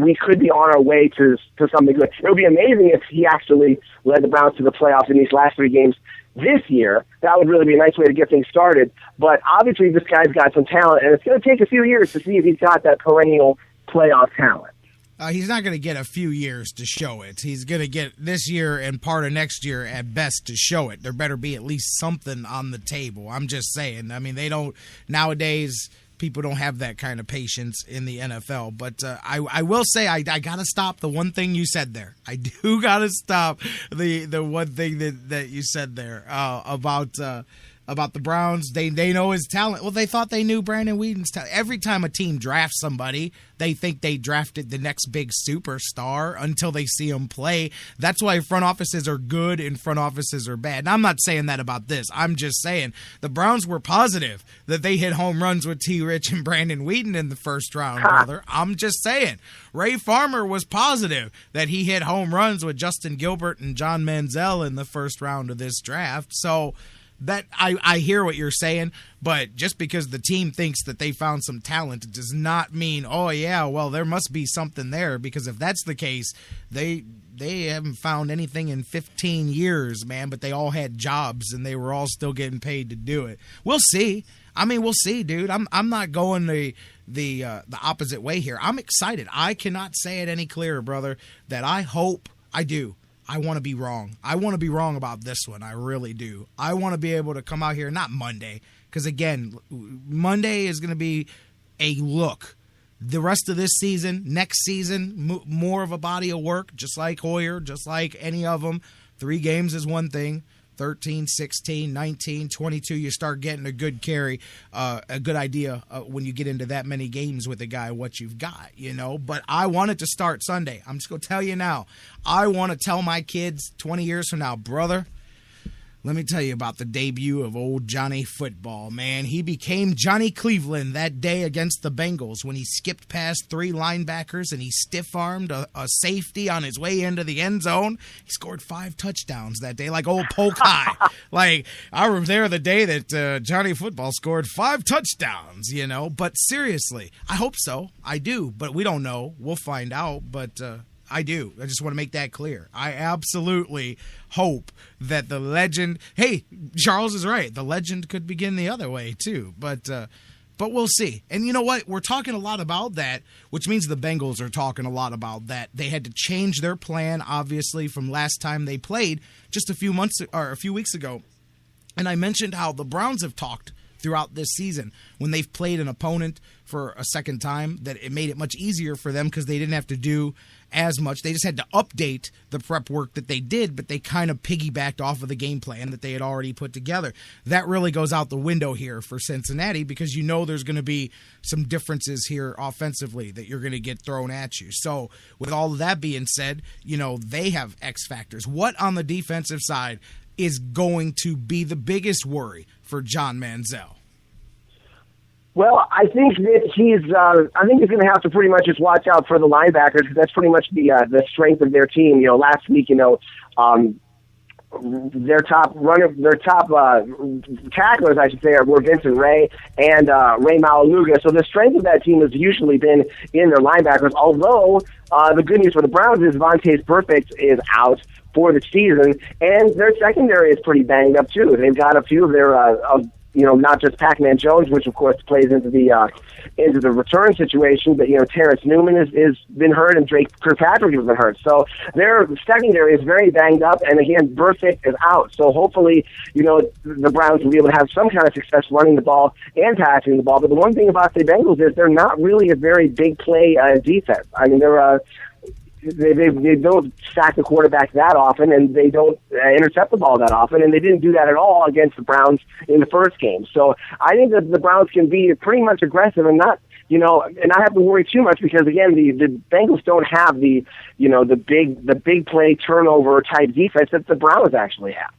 we could be on our way to something good. It would be amazing if he actually led the Browns to the playoffs in these last 3 games this year. That would really be a nice way to get things started. But obviously this guy's got some talent, and it's going to take a few years to see if he's got that perennial playoff talent. He's not going to get a few years to show it. He's going to get this year and part of next year at best to show it. There better be at least something on the table. I'm just saying. I mean, they don't nowadays. People don't have that kind of patience in the NFL. But I will say I got to stop the one thing you said there. I do got to stop the one thing that you said there about the Browns. They know his talent. Well, they thought they knew Brandon Whedon's talent. Every time a team drafts somebody, they think they drafted the next big superstar until they see him play. That's why front offices are good and front offices are bad. And I'm not saying that about this. I'm just saying the Browns were positive that they hit home runs with T. Rich and Brandon Whedon in the first round, brother. I'm just saying. Ray Farmer was positive that he hit home runs with Justin Gilbert and John Manziel in the first round of this draft. So that I hear what you're saying, but just because the team thinks that they found some talent, it does not mean, oh yeah, well there must be something there, because if that's the case, they haven't found anything in 15 years, man, but they all had jobs and they were all still getting paid to do it. We'll see. I mean, we'll see, dude. I'm not going the opposite way here. I'm excited. I cannot say it any clearer, brother, that I hope I do. I want to be wrong. I want to be wrong about this one. I really do. I want to be able to come out here, not Monday, because, again, Monday is going to be a look. The rest of this season, next season, more of a body of work, just like Hoyer, just like any of them. 3 games is one thing. 13, 16, 19, 22, you start getting a good carry, a good idea when you get into that many games with a guy, what you've got, you know. But I want it to start Sunday. I'm just going to tell you now. I want to tell my kids 20 years from now, brother, let me tell you about the debut of old Johnny Football, man. He became Johnny Cleveland that day against the Bengals when he skipped past 3 linebackers and he stiff-armed a safety on his way into the end zone. He scored 5 touchdowns that day, like old Polk High. Like, I was there the day that Johnny Football scored 5 touchdowns, you know. But seriously, I hope so. I do, but we don't know. We'll find out, but I do. I just want to make that clear. I absolutely hope that the legend, hey, Charles is right. The legend could begin the other way too, but we'll see. And you know what? We're talking a lot about that, which means the Bengals are talking a lot about that. They had to change their plan, obviously, from last time they played just a few weeks ago. And I mentioned how the Browns have talked throughout this season when they've played an opponent for a second time, that it made it much easier for them because they didn't have to do as much. They just had to update the prep work that they did, but they kind of piggybacked off of the game plan that they had already put together. That really goes out the window here for Cincinnati, because you know there's going to be some differences here offensively that you're going to get thrown at you. So with all of that being said, you know, they have X factors. What on the defensive side is going to be the biggest worry for John Manziel? Well, I think that he's going to have to pretty much just watch out for the linebackers, because that's pretty much the strength of their team. You know, last week, their top tacklers, I should say, were Vincent Ray and Ray Malaluga. So the strength of that team has usually been in their linebackers. Although the good news for the Browns is Vontaze Burfict is out for the season, and their secondary is pretty banged up too. They've got a few of their not just Pac-Man Jones, which of course plays into the return situation, but Terrence Newman is been hurt, and Drake Kirkpatrick has been hurt. So their secondary is very banged up, and again, Burfict is out. So hopefully, the Browns will be able to have some kind of success running the ball and passing the ball. But the one thing about the Bengals is they're not really a very big play defense. I mean, they don't sack the quarterback that often, and they don't intercept the ball that often, and they didn't do that at all against the Browns in the first game. So I think that the Browns can be pretty much aggressive and not have to worry too much, because again, the Bengals don't have the big play turnover type defense that the Browns actually have.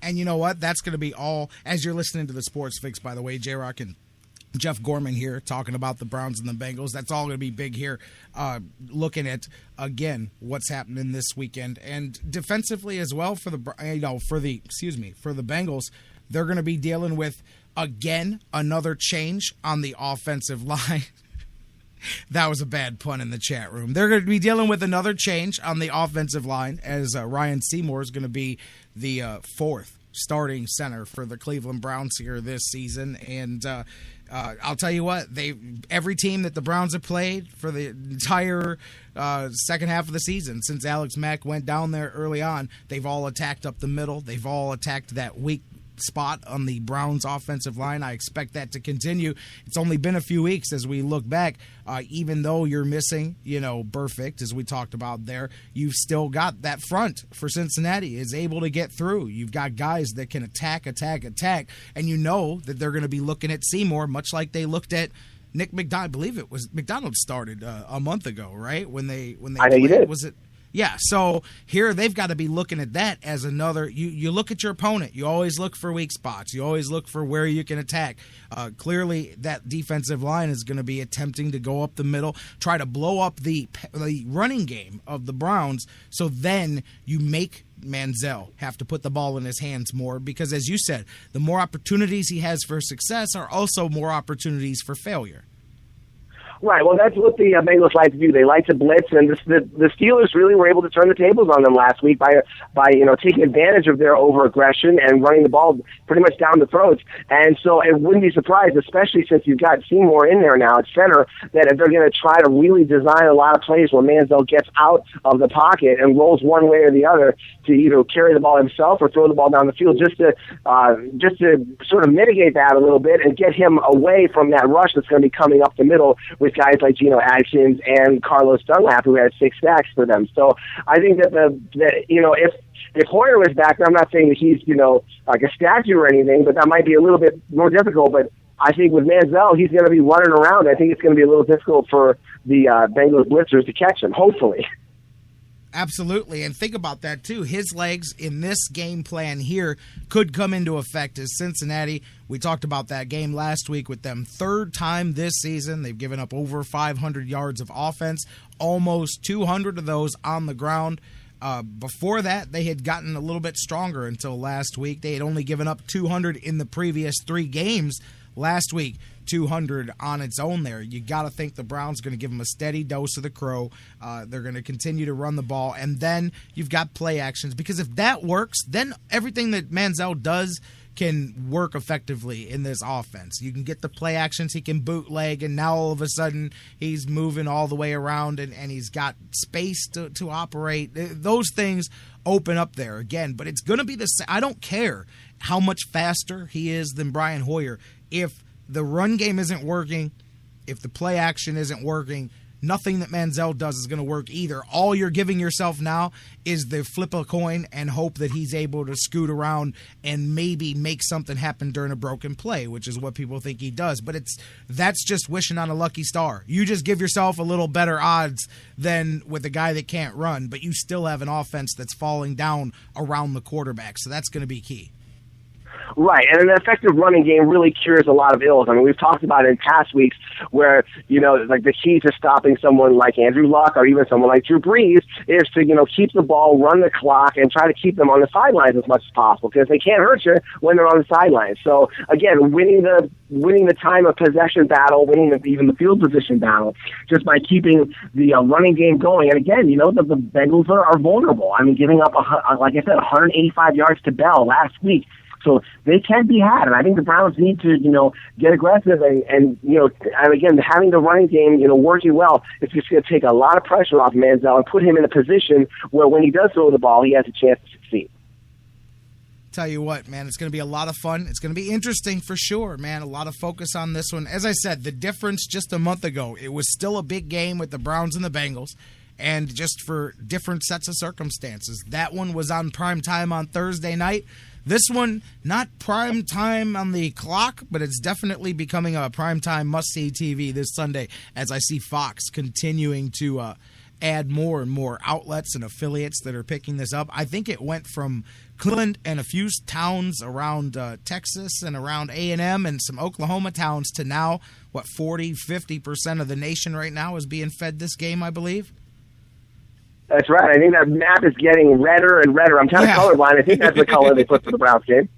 And you know what? That's going to be all, as you're listening to the Sports Fix, by the way, J-Rock and Jeff Gorman here talking about the Browns and the Bengals. That's all going to be big here, looking at, again, what's happening this weekend. And defensively as well for the Bengals, they're going to be dealing with, again, another change on the offensive line. That was a bad pun in the chat room. They're going to be dealing with another change on the offensive line, as Ryan Seymour is going to be the fourth starting center for the Cleveland Browns here this season. And I'll tell you what, every team that the Browns have played for the entire second half of the season, since Alex Mack went down there early on, they've all attacked up the middle. They've all attacked that weak spot on the Browns offensive line. I expect that to continue. It's only been a few weeks as we look back. Even though you're missing, Burfict, as we talked about there, you've still got that front for Cincinnati is able to get through. You've got guys that can attack, and you know that they're going to be looking at Seymour, much like they looked at Nick McDonald. I believe it was McDonald started a month ago, right? When they I know you did. Was it? Yeah, so here they've got to be looking at that as another. You look at your opponent. You always look for weak spots. You always look for where you can attack. Clearly, that defensive line is going to be attempting to go up the middle, try to blow up the running game of the Browns, so then you make Manziel have to put the ball in his hands more because, as you said, the more opportunities he has for success are also more opportunities for failure. Right. Well, that's what the Bengals like to do. They like to blitz, and the Steelers really were able to turn the tables on them last week by taking advantage of their over-aggression and running the ball pretty much down the throats. And so it wouldn't be surprised, especially since you've got Seymour in there now at center, that if they're going to try to really design a lot of plays where Manziel gets out of the pocket and rolls one way or the other to either carry the ball himself or throw the ball down the field, just to sort of mitigate that a little bit and get him away from that rush that's going to be coming up the middle with guys like Geno Atkins and Carlos Dunlap, who had 6 sacks for them. So I think that if Hoyer was back, I'm not saying that he's like a statue or anything, but that might be a little bit more difficult. But I think with Manziel, he's going to be running around. I think it's going to be a little difficult for the Bengals blitzers to catch him. Hopefully. Absolutely, and think about that too. His legs in this game plan here could come into effect as Cincinnati. We talked about that game last week with them. Third time this season. They've given up over 500 yards of offense, almost 200 of those on the ground. Before that, they had gotten a little bit stronger until last week. They had only given up 200 in the previous 3 games. Last week, 200 on its own there. You got to think the Browns are going to give them a steady dose of the crow. They're going to continue to run the ball. And then you've got play actions. Because if that works, then everything that Manziel does can work effectively in this offense. You can get the play actions. He can bootleg. And now all of a sudden he's moving all the way around and he's got space to operate. Those things open up there again. But it's going to be the same. I don't care how much faster he is than Brian Hoyer. If the run game isn't working, if the play action isn't working, nothing that Manziel does is going to work either. All you're giving yourself now is the flip a coin and hope that he's able to scoot around and maybe make something happen during a broken play, which is what people think he does. But that's just wishing on a lucky star. You just give yourself a little better odds than with a guy that can't run, but you still have an offense that's falling down around the quarterback. So that's going to be key. Right, and an effective running game really cures a lot of ills. I mean, we've talked about it in past weeks where, like the key to stopping someone like Andrew Luck or even someone like Drew Brees is to, keep the ball, run the clock, and try to keep them on the sidelines as much as possible because they can't hurt you when they're on the sidelines. So, again, winning the time of possession battle, even the field position battle, just by keeping the running game going. And again, the Bengals are vulnerable. I mean, giving up, like I said, 185 yards to Bell last week. So they can be had, and I think the Browns need to, get aggressive and again, having the running game, working well, it's just going to take a lot of pressure off Manziel and put him in a position where when he does throw the ball, he has a chance to succeed. Tell you what, man, it's going to be a lot of fun. It's going to be interesting for sure, man. A lot of focus on this one. As I said, the difference just a month ago, it was still a big game with the Browns and the Bengals, and just for different sets of circumstances. That one was on prime time on Thursday night. This one, not prime time on the clock, but it's definitely becoming a prime time must-see TV this Sunday as I see Fox continuing to add more and more outlets and affiliates that are picking this up. I think it went from Cleveland and a few towns around Texas and around A&M and some Oklahoma towns to now, 40-50% of the nation right now is being fed this game, I believe. That's right. I think that map is getting redder and redder. I'm kind of colorblind. I think that's the color they put for the Browns game.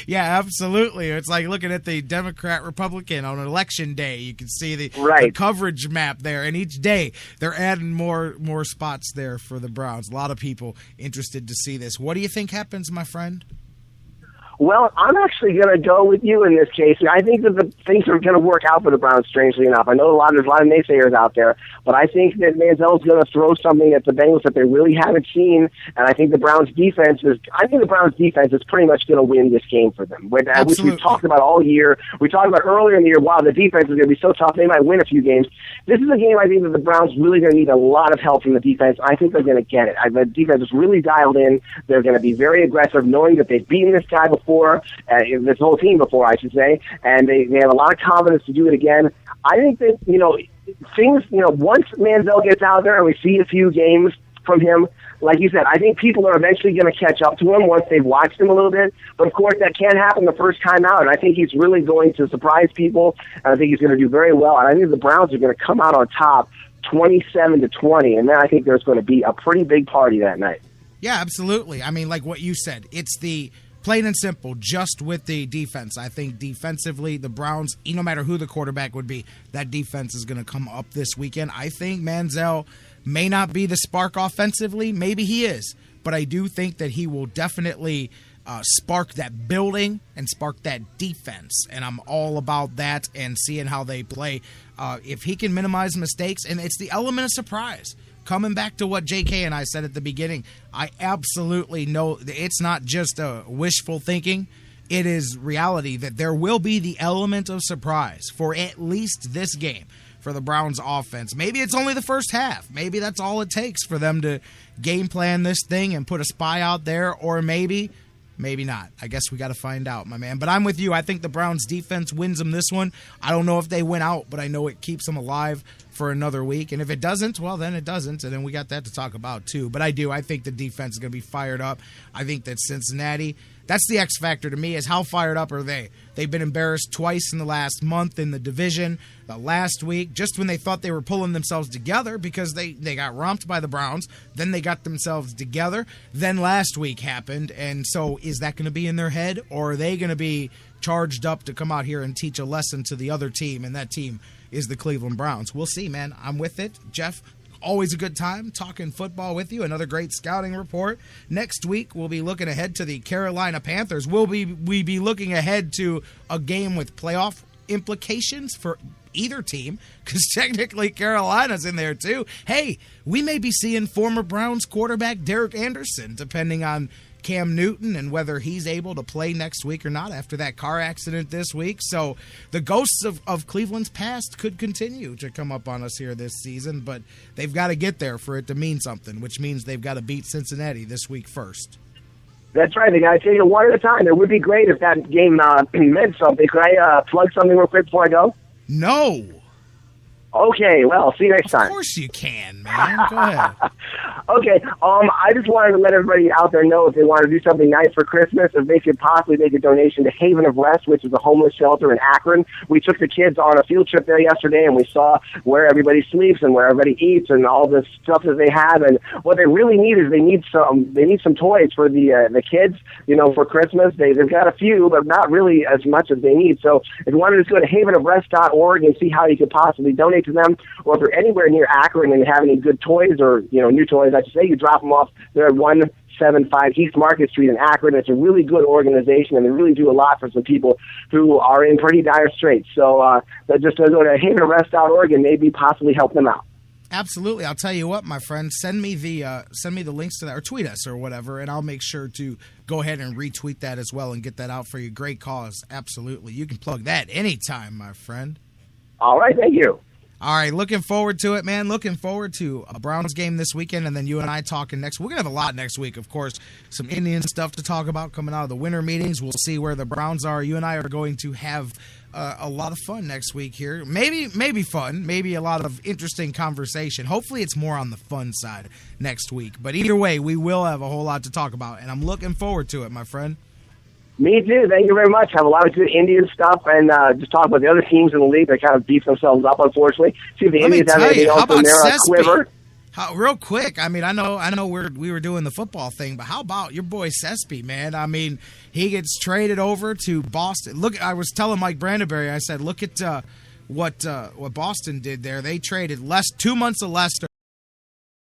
Yeah, absolutely. It's like looking at the Democrat-Republican on election day. You can see the coverage map there, and each day they're adding more spots there for the Browns. A lot of people interested to see this. What do you think happens, my friend? Well, I'm actually going to go with you in this case. I think that the things are going to work out for the Browns, strangely enough. I know there's a lot of naysayers out there, but I think that Manziel's going to throw something at the Bengals that they really haven't seen, and I think the Browns' defense is pretty much going to win this game for them, which we've talked about all year. We talked about earlier in the year, wow, the defense is going to be so tough, they might win a few games. This is a game I think that the Browns really going to need a lot of help from the defense. I think they're going to get it. The defense is really dialed in. They're going to be very aggressive, knowing that they've beaten this guy before, this whole team before, I should say, and they have a lot of confidence to do it again. I think that, once Manziel gets out there and we see a few games from him, like you said, I think people are eventually going to catch up to him once they've watched him a little bit. But, of course, that can't happen the first time out, and I think he's really going to surprise people, and I think he's going to do very well. And I think the Browns are going to come out on top 27-20, and then I think there's going to be a pretty big party that night. Yeah, absolutely. I mean, like what you said, it's the plain and simple, just with the defense. I think defensively, the Browns, no matter who the quarterback would be, that defense is going to come up this weekend. I think Manziel may not be the spark offensively. Maybe he is. But I do think that he will definitely spark that building and spark that defense. And I'm all about that and seeing how they play. If he can minimize mistakes, and it's the element of surprise. Coming back to what JK and I said at the beginning, I absolutely know it's not just a wishful thinking. It is reality that there will be the element of surprise for at least this game for the Browns offense. Maybe it's only the first half. Maybe that's all it takes for them to game plan this thing and put a spy out there, or maybe not. I guess we got to find out, my man. But I'm with you. I think the Browns defense wins them this one. I don't know if they win out, but I know it keeps them alive for another week. And if it doesn't, well, then it doesn't. And then we got that to talk about, too. But I think the defense is going to be fired up. I think that Cincinnati, that's the X factor to me, is how fired up are they? They've been embarrassed twice in the last month in the division. The last week, just when they thought they were pulling themselves together because they got romped by the Browns, then they got themselves together. Then last week happened, and so is that going to be in their head, or are they going to be charged up to come out here and teach a lesson to the other team, and that team is the Cleveland Browns? We'll see, man. I'm with it. Jeff, always a good time talking football with you. Another great scouting report. Next week, we'll be looking ahead to the Carolina Panthers. We'll be looking ahead to a game with playoff implications for either team, because technically Carolina's in there too. Hey, we may be seeing former Browns quarterback Derek Anderson, depending on Cam Newton and whether he's able to play next week or not after that car accident this week. So the ghosts of Cleveland's past could continue to come up on us here this season, but they've got to get there for it to mean something, which means they've got to beat Cincinnati this week first. That's right. They got to take it one at a time. It would be great if that game meant something. Could I plug something real quick before I go? No. Okay, well, see you next time. Of course you can, man. Go ahead. Okay, I just wanted to let everybody out there know if they want to do something nice for Christmas, if they could possibly make a donation to Haven of Rest, which is a homeless shelter in Akron. We took the kids on a field trip there yesterday, and we saw where everybody sleeps and where everybody eats and all this stuff that they have. And what they really need is they need some toys for the kids, for Christmas. They've got a few, but not really as much as they need. So if you want to just go to havenofrest.org and see how you could possibly donate to them, or if you're anywhere near Akron and have any good toys or new toys, I should say, you drop them off there at 175 East Market Street in Akron. It's a really good organization, and they really do a lot for some people who are in pretty dire straits. So just go to havenofrest.org and maybe possibly help them out. Absolutely. I'll tell you what, my friend, send me the links to that, or tweet us or whatever, and I'll make sure to go ahead and retweet that as well and get that out for you. Great cause. Absolutely. You can plug that anytime, my friend. All right. Thank you. All right, looking forward to it, man. Looking forward to a Browns game this weekend, and then you and I talking next. We're going to have a lot next week, of course. Some Indian stuff to talk about coming out of the winter meetings. We'll see where the Browns are. You and I are going to have a lot of fun next week here. Maybe fun. Maybe a lot of interesting conversation. Hopefully it's more on the fun side next week. But either way, we will have a whole lot to talk about, and I'm looking forward to it, my friend. Me too. Thank you very much. Have a lot of good Indian stuff, and just talk about the other teams in the league that kind of beat themselves up, unfortunately. See if the Indians have anything else in their quiver. Real quick, I mean, I know we were doing the football thing, but how about your boy Cespi, man? I mean, he gets traded over to Boston. Look, I was telling Mike Brandenberry, I said, look at what Boston did there. They traded 2 months of Lester